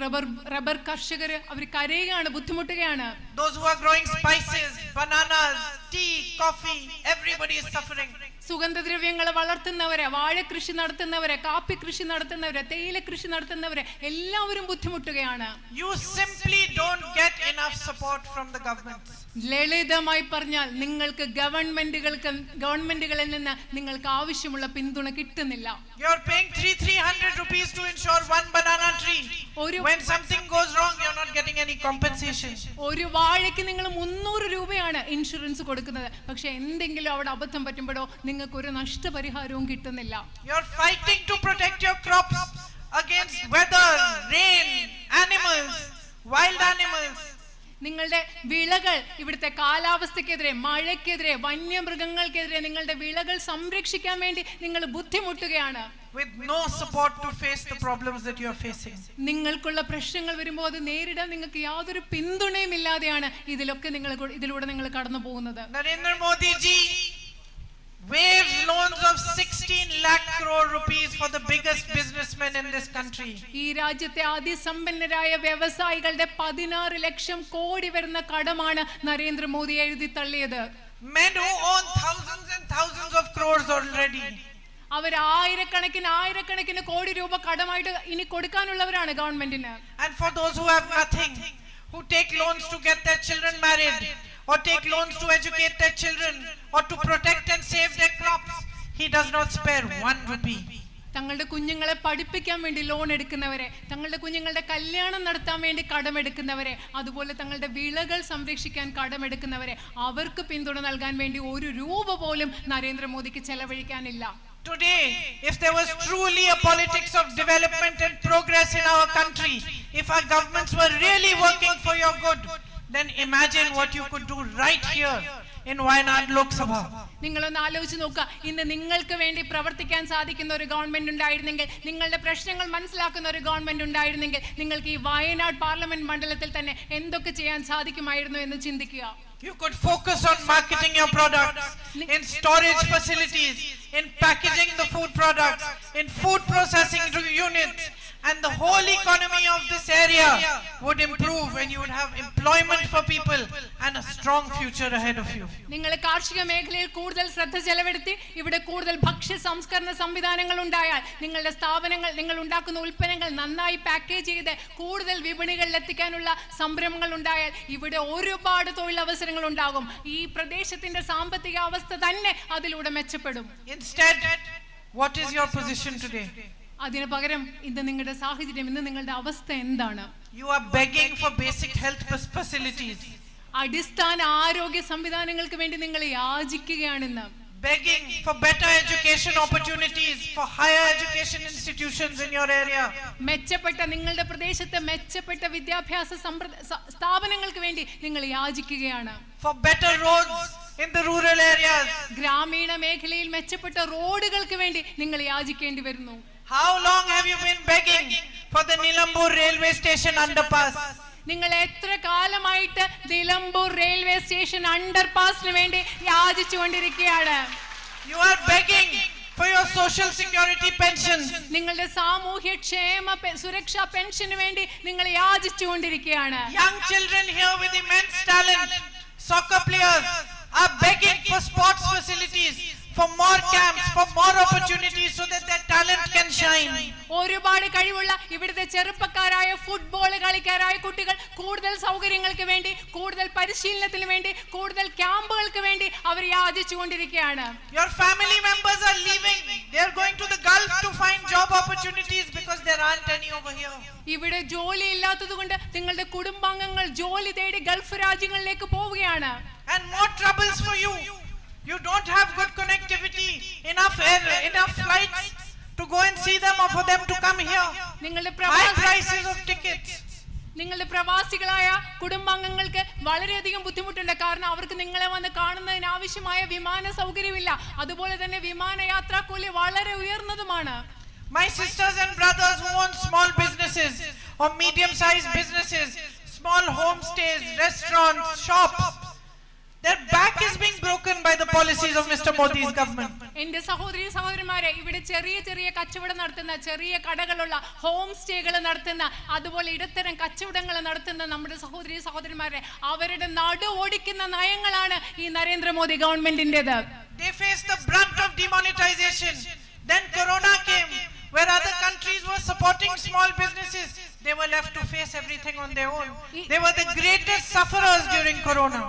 റബ്ബർ കർഷകർ അവർ കരയുകയാണ്, ബുദ്ധിമുട്ടുകയാണ്. Those who are growing spices, bananas, tea, coffee, everybody is suffering. സുഗന്ധദ്രവ്യങ്ങൾ വളർത്തുന്നവരെ, വാഴ കൃഷി നടത്തുന്നവരെ, കാപ്പി കൃഷി നടത്തുന്നവരെ, തേയില കൃഷി നടത്തുന്നവരെ എല്ലാവരും ബുദ്ധിമുട്ടുകയാണ്. You simply don't get enough support from the government. ലളിതമായി പറഞ്ഞാൽ നിങ്ങൾക്ക് ഗവൺമെന്റുകളിൽ നിന്ന് നിങ്ങൾക്ക് ആവശ്യമുള്ള പിന്തുണ കിട്ടുന്നില്ല. You are paying 300 rupees to insure one banana tree. When something goes wrong, you are not getting any compensation. ഒരു വാഴയ്ക്ക് നിങ്ങൾ 300 രൂപയാണ് ഇൻഷുറൻസ് കൊടുക്കുന്നത്. പക്ഷെ എന്തെങ്കിലും അവിടെ അബദ്ധം പറ്റുമ്പോഴോ നിങ്ങൾക്ക് ഒരു നഷ്ടപരിഹാരവും കിട്ടുന്നില്ല. You are fighting to protect your crops against weather, rain, animals, wild animals. നിങ്ങളുടെ വിളകൾ ഇവിടുത്തെ കാലാവസ്ഥക്കെതിരെ, മഴയ്ക്കെതിരെ, വന്യമൃഗങ്ങൾക്കെതിരെ നിങ്ങളുടെ വിളകൾ സംരക്ഷിക്കാൻ വേണ്ടി നിങ്ങൾ ബുദ്ധിമുട്ടുകയാണ്. With no support to face the problems that you are facing. നിങ്ങൾക്കുള്ള പ്രശ്നങ്ങൾ വരുമ്പോൾ അത് നേരിടാൻ നിങ്ങൾക്ക് യാതൊരു പിന്തുണയും ഇല്ലാതെയാണ് ഇതിലൂടെ നിങ്ങൾ കടന്നു പോകുന്നത്. Narendra Modi ji waived loans of 16 lakh crore rupees for the biggest businessmen in this country. ഈ രാജ്യത്തെ അതിസമ്പന്നരായ വ്യവസായികളുടെ 16 ലക്ഷം കോടി വരുന്ന കടമാണ് നരേന്ദ്രമോദി എഴുതി തള്ളിയത്. Men who own thousands and thousands of crores already. അവർ ആയിരക്കണക്കിന് കോടി രൂപ കടമായിട്ട് ഇനി കൊടുക്കാനുള്ളവരാണ് ഗവൺമെന്റിന്. And for those who have nothing, who take loans to get their children married, or take loans to educate their children, or to protect and save their crops, he does not spare 1 rupee. തങ്ങളുടെ കുഞ്ഞുങ്ങളെ പഠിപ്പിക്കാൻ വേണ്ടി loan എടുക്കുന്നവരെ, തങ്ങളുടെ കുഞ്ഞുങ്ങളുടെ കല്യാണം നടത്താൻ വേണ്ടി കടമെടുക്കുന്നവരെ, അതുപോലെ തങ്ങളുടെ വിളകൾ സംരക്ഷിക്കാൻ കടമെടുക്കുന്നവരെ, അവർക്ക് പിന്തുണ നൽകാൻ വേണ്ടി 1 രൂപ പോലും നരേന്ദ്രമോദിക്ക് ചെലവഴിക്കാനില്ല. Today, if there was truly a politics of development and progress in our country, if our governments were really working for your good, then imagine what you could do right here in Wayanad Lok Sabha. നിങ്ങളൊന്ന് ആലോചിച്ച് നോക്കുക, ഇന്ന് നിങ്ങൾക്ക് വേണ്ടി പ്രവർത്തിക്കാൻ സാധിക്കുന്ന ഒരു government ഉണ്ടായിരുന്നെങ്കിൽ, നിങ്ങളുടെ പ്രശ്നങ്ങൾ മനസ്സിലാക്കുന്ന ഒരു ഗവൺമെന്റ് ഉണ്ടായിരുന്നെങ്കിൽ, നിങ്ങൾക്ക് ഈ വയനാട് പാർലമെന്റ് മണ്ഡലത്തിൽ തന്നെ എന്തൊക്കെ ചെയ്യാൻ സാധിക്കുമായിരുന്നു എന്ന് ചിന്തിക്കുക. You could focus on marketing your products, in storage facilities, in packaging the food products, in food processing units, and the whole economy of this area would improve, and you would have employment for people and a strong future ahead of you. നിങ്ങൾ കാർഷിക മേഖലയിൽ കൂടുതൽ ശ്രദ്ധ ചെലവെടുത്തി ഇവിടെ കൂടുതൽ ഭക്ഷ്യ സംസ്കരണ സംവിധാനങ്ങൾ ഉണ്ടായാൽ, നിങ്ങളുടെ സ്ഥാപനങ്ങൾ, നിങ്ങൾ ഉണ്ടാക്കുന്ന ഉൽപ്പന്നങ്ങൾ നന്നായി പാക്കേജ് ചെയ്ത് കൂടുതൽ വിപണികളിൽ എത്തിക്കാനുള്ള സംരംഭങ്ങൾ ഉണ്ടായാൽ ഇവിടെ ഒരുപാട് തൊഴിലവസരങ്ങൾ ഉണ്ടാകും. ഈ പ്രദേശത്തിന്റെ സാമ്പത്തിക അവസ്ഥ തന്നെ അതിലൂടെ മെച്ചപ്പെടും. Instead, what is your position today? അതിനു പകരം ഇന്ന് നിങ്ങളുടെ സാഹചര്യം, ഇന്ന് നിങ്ങളുടെ അവസ്ഥ എന്താണ്? You are begging for basic health facilities. അടിസ്ഥാന ആരോഗ്യ സംവിധാനങ്ങൾക്ക് വേണ്ടി നിങ്ങൾ യാചിക്കുകയാണെന്ന്. Begging for better education opportunities, for higher education institutions in your area. മെച്ചപ്പെട്ട, നിങ്ങളുടെ പ്രദേശത്തെ മെച്ചപ്പെട്ട വിദ്യാഭ്യാസ സ്ഥാപനങ്ങൾക്ക് വേണ്ടി നിങ്ങൾ യാചിക്കുകയാണ്. For better roads in the rural areas. ഗ്രാമീണ മേഖലയിൽ മെച്ചപ്പെട്ട റോഡുകൾക്ക് വേണ്ടി നിങ്ങൾ യാചിക്കേണ്ടി വരുന്നു. How long have you been begging for the Nilambur railway station underpass? നിങ്ങൾ എത്ര കാലമായിട്ട് നിലമ്പൂർ റെയിൽവേ സ്റ്റേഷൻ അണ്ടർപാസിന് വേണ്ടി യാചിച്ചുകൊണ്ടിരിക്കുകയാണ്? You are begging for your social security pensions. നിങ്ങളുടെ സാമൂഹ്യക്ഷേമ സുരക്ഷാ പെൻഷന് വേണ്ടി നിങ്ങൾ യാചിച്ചുകൊണ്ടിരിക്കുകയാണ്. Young children here with immense talent, soccer players, are begging for sports facilities, for more camps, for more opportunities so that their talent can shine. ഒരുപാട് കഴിവുള്ള ഇവിടുത്തെ ചെറുപ്പക്കാരായ football കളിക്കാരായ കുട്ടികൾ കൂടുതൽ സൗകര്യങ്ങൾക്ക് വേണ്ടി, കൂടുതൽ പരിശീലനത്തിന് വേണ്ടി, കൂടുതൽ ക്യാമ്പുകൾക്ക് വേണ്ടി അവർ യാചിച്ചുകൊണ്ടിരിക്കുകയാണ്. Your family members are leaving. They are going to the Gulf to find job opportunities because there aren't any over here. ഇവിടെ ജോലി ഇല്ലാത്തതുകൊണ്ട് നിങ്ങളുടെ കുടുംബാംഗങ്ങൾ ജോലി തേടി ഗൾഫ് രാജ്യങ്ങളിലേക്ക് പോവുകയാണ്. And more troubles for you. You don't have good connectivity, enough flights to go and see them or for them to come here. High prices of tickets. നിങ്ങളുടെ പ്രവാസികളായ കുടുംബാംഗങ്ങൾക്ക് വളരെയധികം ബുദ്ധിമുട്ടുണ്ട്. കാരണം അവർക്ക് നിങ്ങളെ വന്ന് കാണുന്നതിന് ആവശ്യമായ വിമാന സൗകര്യമില്ല. അതുപോലെ തന്നെ വിമാനയാത്രാ കൂലി വളരെ ഉയർന്നതുമാണ്. My sisters and brothers who own small businesses or medium-sized businesses, small homestays, restaurants, shops, their back is being broken by the policies of Mr. Modi's government. എന്റെ സഹോദരന്മാരെ, ഇവിടെ ചെറിയ ചെറിയ കച്ചവടം നടത്തുന്ന, ചെറിയ കടകളുള്ള, ഹോം സ്റ്റേകൾ നടത്തുന്ന, അതുപോലെ ഇടത്തരം കച്ചവടങ്ങൾ നടത്തുന്ന നമ്മുടെ സഹോദരന്മാരെ, അവരുടെ നടു ഓടിക്കുന്ന നയങ്ങളാണ് ഈ Narendra Modi ഗവൺമെന്റിന്റേത്. They face the brunt of demonetization. Then Corona came, where other countries were supporting small businesses. They were left to face everything on their own. They were the greatest sufferers during Corona.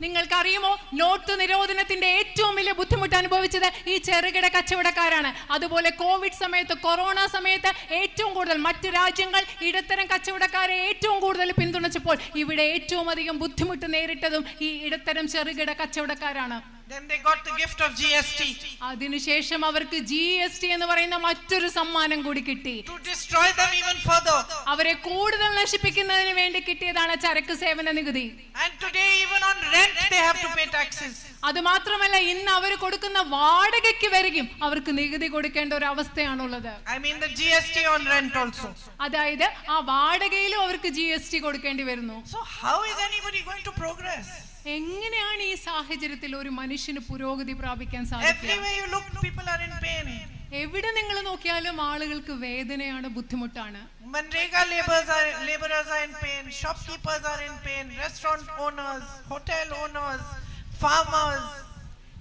നിങ്ങൾക്കറിയുമോ, not നിരോധനത്തിന്റെ ഏറ്റവും വലിയ ബുദ്ധിമുട്ട് അനുഭവിച്ചത് ഈ ചെറുകിട കച്ചവടക്കാരാണ്. അതുപോലെ Covid സമയത്ത്, corona സമയത്ത് ഏറ്റവും കൂടുതൽ മറ്റ് രാജ്യങ്ങൾ ഇടത്തരം കച്ചവടക്കാരെ ഏറ്റവും കൂടുതൽ പിന്തുണച്ചപ്പോൾ ഇവിടെ ഏറ്റവും അധികം ബുദ്ധിമുട്ട് നേരിട്ടതും ഈ ഇടത്തരം ചെറുകിട കച്ചവടക്കാരാണ്. Then they got the gift of GST. അതിനുശേഷം അവർക്ക് GST എന്ന് പറയുന്ന മറ്റൊരു സമ്മാനം കൂടി കിട്ടി. To destroy them even further. അവരെ കൂടുതൽ നശിപ്പിക്കുന്നതിന് വേണ്ടി കിട്ടിയതാണ് ചരക്ക് സേവന നികുതി. And today even on rent they have to pay taxes. അത് മാത്രമല്ല, ഇന്ന് അവർ കൊടുക്കുന്ന വാടകയ്ക്ക് വരെയും അവർക്ക് നികുതി കൊടുക്കേണ്ട ഒരു അവസ്ഥയാണുള്ളത്. I mean the GST on rent also. അതായത് ആ വാടകയിലും അവർക്ക് GST കൊടുക്കേണ്ടി വരുന്നു. So how is anybody going to progress? എങ്ങനെയാണ് ഈ സാഹചര്യത്തിൽ ഒരു മനുഷ്യന് പുരോഗതി പ്രാപിക്കാൻ സാധിക്കുക? Everywhere you look, people are in pain. എവിടെ നിങ്ങൾ നോക്കിയാലും ആളുകൾക്ക് വേദനയാണ്, ബുദ്ധിമുട്ടാണ്. Manrega laborers are in pain, shopkeepers are in pain, restaurant owners, hotel owners, farmers,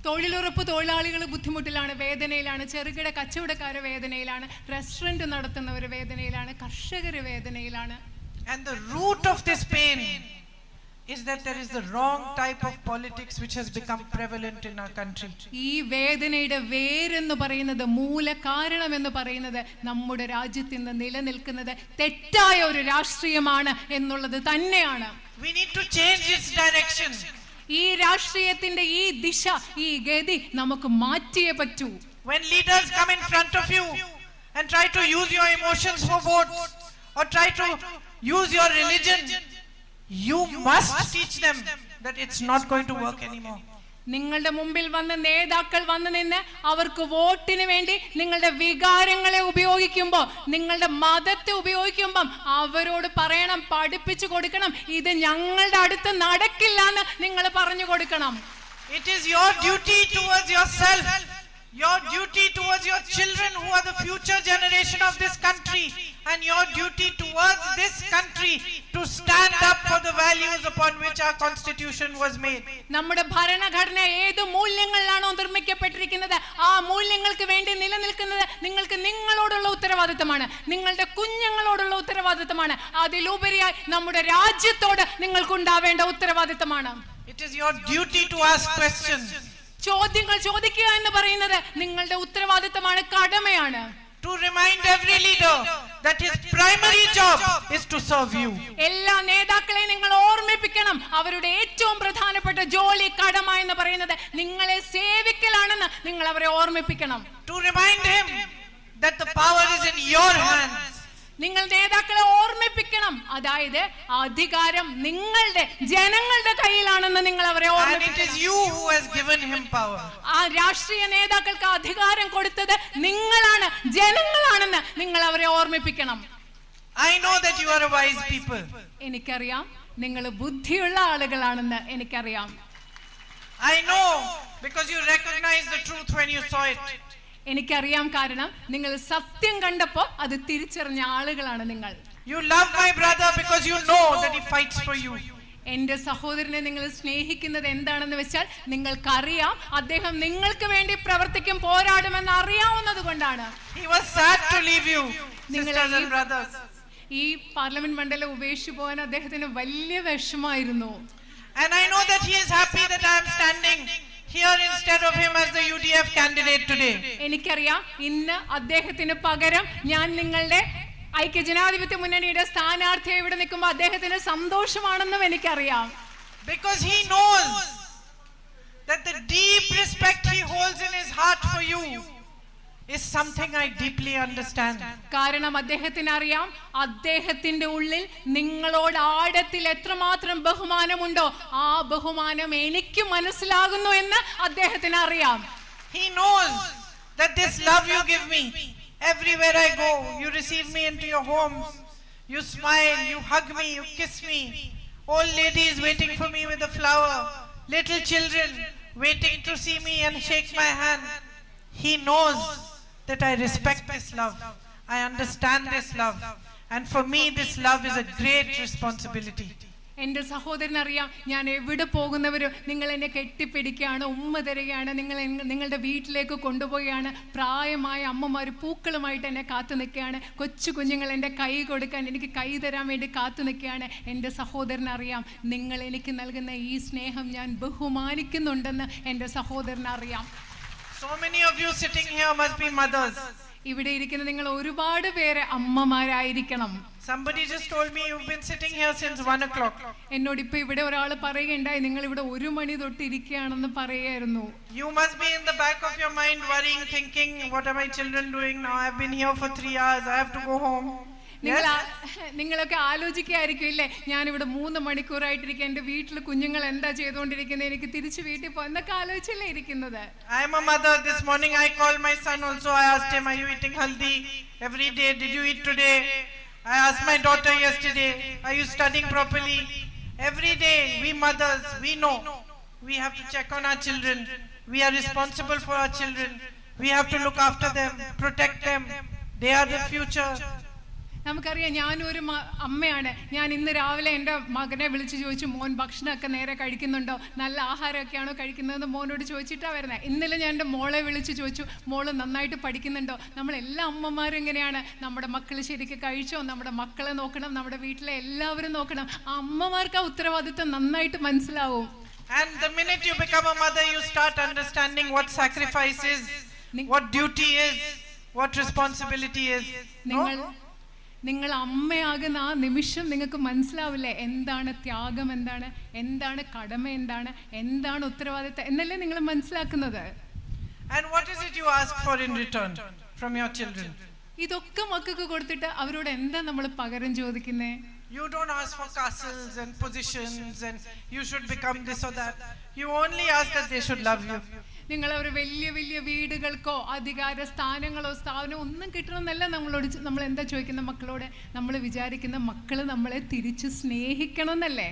തൊഴിലുറപ്പ് തൊഴിലാളികൾ ബുദ്ധിമുട്ടിലാണ്, വേദനയിലാണ്, ചെറുകിട കച്ചവടക്കാർ വേദനയിലാണ്, റെസ്റ്റോറന്റ് നടത്തുന്നവർ വേദനയിലാണ്, കർഷകർ വേദനയിലാണ്. And the root of this pain is that there is the wrong type of politics which has become prevalent in our country. ഈ വേദനയുടെ വേരെന്ന് പറയുന്നത്, മൂല കാരണം എന്ന് പറയുന്നത് നമ്മുടെ രാജ്യത്ത് ഇന്ന് നിലനിൽക്കുന്നത് തെറ്റായ ഒരു രാഷ്ട്രീയമാണ് എന്നുള്ളത് തന്നെയാണ്. We need to change its direction. ഈ രാഷ്ട്രീയത്തിന്റെ ഈ ദിശ, ഈ ഗതി നമുക്ക് മാറ്റിയേ പറ്റൂ. When leaders come in front of you and try to use your emotions for votes or try to use your religion, you must teach them that it's not going to work anymore. നിങ്ങളുടെ മുമ്പിൽ വന്ന് നേതാക്കൾ വന്ന് നിന്ന് അവർക്ക് വോട്ടിന് വേണ്ടി നിങ്ങളുടെ വികാരങ്ങളെ ഉപയോഗിക്കുമ്പോൾ, നിങ്ങളുടെ മതത്തെ ഉപയോഗിക്കുമ്പം അവരോട് പറയണം, പഠിപ്പിച്ചു കൊടുക്കണം, ഇത് ഞങ്ങളുടെ അടുത്ത് നടക്കില്ല എന്ന് നിങ്ങൾ പറഞ്ഞു കൊടുക്കണം. It is your duty towards yourself, your duty towards your children who are the future generation of this country, and your duty towards this country to stand up for the values upon which our constitution was made. നമ്മുടെ ഭരണഘടന ഏത് മൂല്യങ്ങളിലാണോ നിർമ്മിക്കപ്പെട്ടിരിക്കുന്നത് ആ മൂല്യങ്ങൾക്ക് വേണ്ടി നിലനിൽക്കുന്നത് നിങ്ങൾക്ക് നിങ്ങളോടുള്ള ഉത്തരവാദിത്തമാണ്, നിങ്ങളുടെ കുഞ്ഞുങ്ങളോടുള്ള ഉത്തരവാദിത്തമാണ്, അതിലുപരിയായി നമ്മുടെ രാജ്യത്തോട് നിങ്ങൾക്കുണ്ടാവേണ്ട ഉത്തരവാദിത്തമാണ്. It is your duty to ask questions. ചോദ്യങ്ങൾ ചോദിക്കുക എന്ന് പറയുന്നത് നിങ്ങളുടെ ഉത്തരവാദിത്തമാണ്, കടമയാണ്. To remind every leader that his primary job is to serve you. എല്ലാ നേതാക്കളെയും നിങ്ങൾ ഓർമ്മിപ്പിക്കണം, അവരുടെ ഏറ്റവും പ്രധാനപ്പെട്ട ജോലി, കടമ എന്ന് പറയുന്നത് നിങ്ങളെ സേവിക്കലാണെന്ന് നിങ്ങൾ അവരെ ഓർമ്മിപ്പിക്കണം. To remind him that the power is in your hands. നിങ്ങൾ നേതാക്കളെ ഓർമ്മിപ്പിക്കണം, അതായത് അധികാരം നിങ്ങളുടെ ജനങ്ങളുടെ കയ്യിലാണെന്ന് നിങ്ങൾ അവരെ ഓർമ്മിപ്പിക്കണം. And it is you who has given him power. ആ രാഷ്ട്രീയ നേതാക്കൾക്ക് അധികാരം കൊടുത്തത് നിങ്ങളാണ്, ജനങ്ങളാണെന്ന് നിങ്ങൾ അവരെ ഓർമ്മിപ്പിക്കണം. I know that you are a wise people. എനിക്കറിയാം നിങ്ങൾ ബുദ്ധിയുള്ള ആളുകളാണെന്ന് എനിക്കറിയാം. I know because you recognize the truth when you saw it. എനിക്കറിയാം, കാരണം നിങ്ങൾ സത്യം കണ്ടപ്പോ അത് തിരിച്ചറിഞ്ഞ ആളുകളാണ് നിങ്ങൾ. You love my brother because you know that he fights for you. എന്റെ സഹോദരനെ നിങ്ങൾ സ്നേഹിക്കുന്നത് എന്താണെന്ന് വെച്ചാൽ നിങ്ങൾക്കറിയാം അദ്ദേഹം നിങ്ങൾക്ക് വേണ്ടി പ്രവർത്തിക്കും, പോരാടുമെന്ന് അറിയാവുന്നത് കൊണ്ടാണ്. He was sad to leave you, sisters and brothers. ഈ പാർലമെന്റ് മണ്ഡലം ഉപേക്ഷിച്ചു പോകാൻ അദ്ദേഹത്തിന് വലിയ വിഷമായിരുന്നു. And I know that he is happy that I am standing here instead of him as the UDF candidate today. എനിക്കറിയാം, ഇന്ന് അദ്ദേഹത്തിന് പകരം ഞാൻ നിങ്ങളുടെ ഐക്യജനാധിപത്യ മുന്നണിയുടെ സ്ഥാനാർത്ഥിയെ ഇവിടെ നിൽക്കുമ്പോൾ അദ്ദേഹത്തിന് സന്തോഷമാണെന്നും എനിക്കറിയാം. Because he knows that the deep respect he holds in his heart for you is something I deeply understand. കാരണം അദ്ദേഹത്തിന് അറിയാം, അദ്ദേഹത്തിന്റെ ഉള്ളിൽ നിങ്ങളോട് ആഴത്തിൽ എത്രമാത്രം ബഹുമാനമുണ്ടോ ആ ബഹുമാനം എനിക്ക് മനസ്സിലാകുന്നു എന്ന് അദ്ദേഹത്തിന് അറിയാം. He knows that this love you give me, everywhere I go, you receive me into your homes, you smile, you hug me, you kiss me, old ladies waiting for me with a flower, little children waiting to see me and shake my hand. He knows that I respect this love, I understand this love, and for me this love is a great responsibility. എന്റെ സഹോദരൻ അറിയാം, ഞാൻ എവിടെ പോകുന്നവരും നിങ്ങൾ എന്നെ കെട്ടിപ്പിടിക്കുകയാണ്, ഉമ്മ തരികയാണ്, നിങ്ങളുടെ വീട്ടിലേക്ക് കൊണ്ടുപോവുകയാണ്. പ്രായമായ അമ്മമാർ പൂക്കളുമായിട്ട് എന്നെ കാത്തു നിൽക്കുകയാണ്, കൊച്ചു കുഞ്ഞുങ്ങൾ എൻ്റെ കൈ കൊടുക്കാൻ, എനിക്ക് കൈ തരാൻ വേണ്ടി കാത്തു നിൽക്കുകയാണ്. എൻ്റെ സഹോദരൻ അറിയാം, നിങ്ങൾ എനിക്ക് നൽകുന്ന ഈ സ്നേഹം ഞാൻ ബഹുമാനിക്കുന്നുണ്ടെന്ന് എൻ്റെ സഹോദരൻ അറിയാം. So many of you sitting here must be mothers. ഇവിടെ ഇരിക്കുന്ന നിങ്ങൾ ഒരുപാട് പേര് അമ്മമാരായിരിക്കണം. Somebody just told me you've been sitting here since 1 o'clock. എന്നോട് ഇപ്പൊ ഇവിടെ ഒരാൾ പറയുകയുണ്ടായി, നിങ്ങൾ ഇവിടെ 1 മണി തൊട്ട് ഇരിക്കുകയാണെന്ന് പറയായിരുന്നു. You must be in the back of your mind worrying, thinking, what are my children doing now? I've been here for 3 hours, I have to go home. നിങ്ങളൊക്കെ ആലോചിക്കായിരിക്കും ഇല്ലേ, ഞാനിവിടെ 3 മണിക്കൂറായിട്ടിരിക്കുക, എന്റെ വീട്ടിൽ കുഞ്ഞുങ്ങൾ എന്താ ചെയ്തുകൊണ്ടിരിക്കുന്നത്, എനിക്ക് തിരിച്ചു വീട്ടിൽ പോ എന്നൊക്കെ ആലോചിച്ചല്ലേ ഇരിക്കുന്നത്. I am a mother. This morning I called my son also. I asked him, are you eating haldi every day? Did you eat today? I asked my daughter yesterday, are you studying properly? Every day we mothers, we know we have to check on our children. We are responsible for our children. We have to look after them, protect them. They are the future. നമുക്കറിയാം, ഞാനൊരു അമ്മയാണ്. ഞാൻ ഇന്ന് രാവിലെ എൻ്റെ മകനെ വിളിച്ച് ചോദിച്ചു, മോൻ ഭക്ഷണമൊക്കെ നേരെ കഴിക്കുന്നുണ്ടോ, നല്ല ആഹാരമൊക്കെയാണോ കഴിക്കുന്നതെന്ന് മോനോട് ചോദിച്ചിട്ടാണ് വരുന്നത്. ഇന്നലെ ഞാൻ എൻ്റെ മോളെ വിളിച്ച് ചോദിച്ചു, മോള് നന്നായിട്ട് പഠിക്കുന്നുണ്ടോ. നമ്മളെല്ലാ അമ്മമാരും ഇങ്ങനെയാണ്, നമ്മുടെ മക്കൾ ശരിക്കും കഴിച്ചോ, നമ്മുടെ മക്കളെ നോക്കണം, നമ്മുടെ വീട്ടിലെ എല്ലാവരും നോക്കണം. ആ അമ്മമാർക്ക് ആ ഉത്തരവാദിത്വം നന്നായിട്ട് മനസ്സിലാവും. And the minute you become a mother, you start understanding what sacrifice is, what duty is, what responsibility is. നിങ്ങൾ അമ്മയാകുന്ന ആ നിമിഷം നിങ്ങൾക്ക് മനസ്സിലാവില്ലേ എന്താണ് ത്യാഗം, എന്താണ് കടമ, എന്താണ് ഉത്തരവാദിത്തം എന്നല്ലേ നിങ്ങൾ മനസ്സിലാക്കുന്നത്. And what is it you ask for in return from your children? ഇതൊക്കെ മക്കൾക്ക് കൊടുത്തിട്ട് അവരോട് എന്താ നമ്മൾ പകരം ചോദിക്കുന്നേ? You don't ask for castles and positions and you should become this or that. You only ask that they should love you. നിങ്ങൾ ഒരു വലിയ വലിയ വീടുകൾക്കോ അധികാര സ്ഥാനങ്ങളോ ഒന്നും കിട്ടണമെന്നല്ല നമ്മൾ എന്താ ചോദിക്കുന്ന മക്കളോട്? നമ്മൾ വിചാരിക്കുന്ന മക്കൾ നമ്മളെ തിരിച്ച് സ്നേഹിക്കണം എന്നല്ലേ?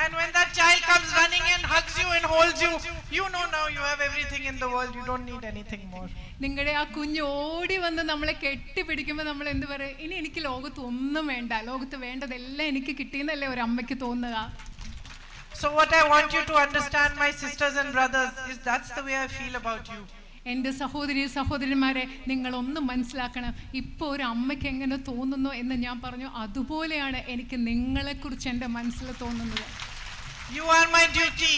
And when that child comes running and hugs you and holds you, you know now you have everything in the world. You don't need anything more. നിങ്ങളുടെ ആ കുഞ്ഞ് ഓടി വന്ന് നമ്മളെ കെട്ടിപ്പിടിക്കുമ്പോൾ നമ്മൾ എന്ത് പറയും? ഇനി എനിക്ക് ലോകത്ത് ഒന്നും വേണ്ട, ലോകത്ത് വേണ്ടതെല്ലാം എനിക്ക് കിട്ടിയെന്നല്ലേ ഒരു അമ്മയ്ക്ക് തോന്നുക. So what I want you to understand, my sisters and brothers, is that's the way I feel about you. എൻ്റെ സഹോദരന്മാരെ, നിങ്ങളൊന്നും മനസ്സിലാക്കണം. ഇപ്പോൾ ഒരു അമ്മയ്ക്ക് എങ്ങനെ തോന്നുന്നു എന്ന് ഞാൻ പറഞ്ഞു, അതുപോലെയാണ് എനിക്ക് നിങ്ങളെക്കുറിച്ച് എൻ്റെ മനസ്സിൽ തോന്നുന്നത്. You are my duty.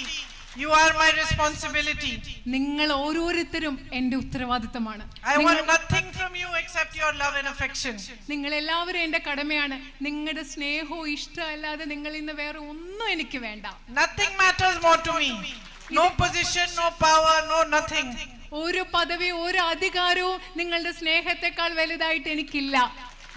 You are my responsibility. നിങ്ങൾ ഓരോരുത്തരും എൻ്റെ ഉത്തരവാദിത്തമാണ്. I want nothing from you except your love and affection. നിങ്ങൾ എല്ലാവരും എൻ്റെ കടമയാണ്. നിങ്ങളുടെ സ്നേഹവും ഇഷ്ടവും അല്ലാതെ നിങ്ങളിൽ നിന്ന് വേറെ ഒന്നും എനിക്ക് വേണ്ട. Nothing matters more to me. No position, no power, no nothing. ഒരു പദവി, ഒരു അധികാരവും നിങ്ങളുടെ സ്നേഹത്തെക്കാൾ വലുതായിട്ട് എനിക്കില്ല.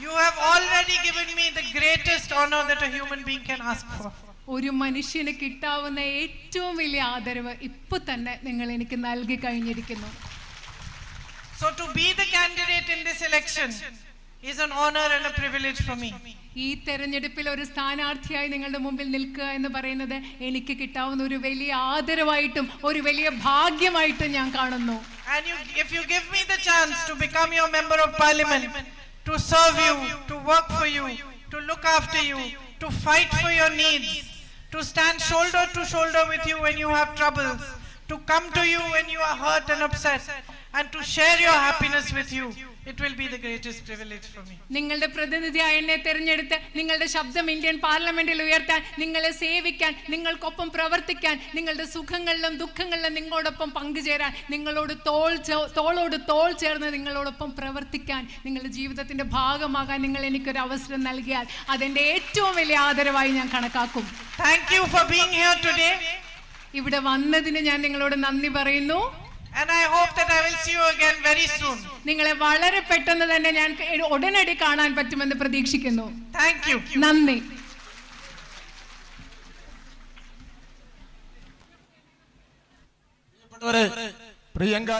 You have already given me the greatest honor that a human being can ask for. ഒരു മനുഷ്യന് കിട്ടാവുന്ന ഏറ്റവും വലിയ ആദരവ് ഇപ്പൊ തന്നെ നിങ്ങൾ എനിക്ക് നൽകി കഴിഞ്ഞിരിക്കുന്നു. So to be the candidate in this election is an honor and a privilege for me. ഈ തെരഞ്ഞെടുപ്പിൽ ഒരു സ്ഥാനാർത്ഥിയായി നിങ്ങളുടെ മുമ്പിൽ നിൽക്കുക എന്ന് പറയുന്നത് എനിക്ക് കിട്ടാവുന്ന ഒരു വലിയ ആദരവായിട്ടും ഒരു വലിയ ഭാഗ്യമായിട്ടും ഞാൻ കാണുന്നു. And if you give me the chance to become your member of parliament, to serve you, to work for you, to look after you, to fight for your needs, to stand shoulder to shoulder with you when you have troubles, to come to you when you are hurt and upset, and to share your happiness with you, it will be the greatest privilege for me. നിങ്ങളുടെ പ്രതിനിധിയായി എന്നെ തിരഞ്ഞെടുത്ത് നിങ്ങളുടെ ശബ്ദം Indian പാർലമെന്റിൽ ഉയർത്താൻ, നിങ്ങളെ സേവിക്കാൻ, നിങ്ങൾക്കൊപ്പം പ്രവർത്തിക്കാൻ, നിങ്ങളുടെ സുഖങ്ങളിലും ദുഃഖങ്ങളിലും നിങ്ങളോടൊപ്പം പങ്കുചേരാൻ, നിങ്ങളോട് തോളോട് തോൾ ചേർന്ന് നിങ്ങളോടൊപ്പം പ്രവർത്തിക്കാൻ, നിങ്ങളുടെ ജീവിതത്തിന്റെ ഭാഗമാകാൻ നിങ്ങൾ എനിക്കൊരു അവസരം നൽകിയാൽ അതെന്റെ ഏറ്റവും വലിയ ആദരവായി ഞാൻ കണക്കാക്കും. Thank you for being here today. ഇവിടെ വന്നതിന് ഞാൻ നിങ്ങളോട് നന്ദി പറയുന്നു. And I hope that I will see you again very soon. നിങ്ങളെ വളരെ പെട്ടെന്ന് തന്നെ ഞാൻ ഉടനടി കാണാൻ പറ്റുമെന്ന് പ്രതീക്ഷിക്കുന്നു. Thank you. നന്ദി. പ്രിയങ്ക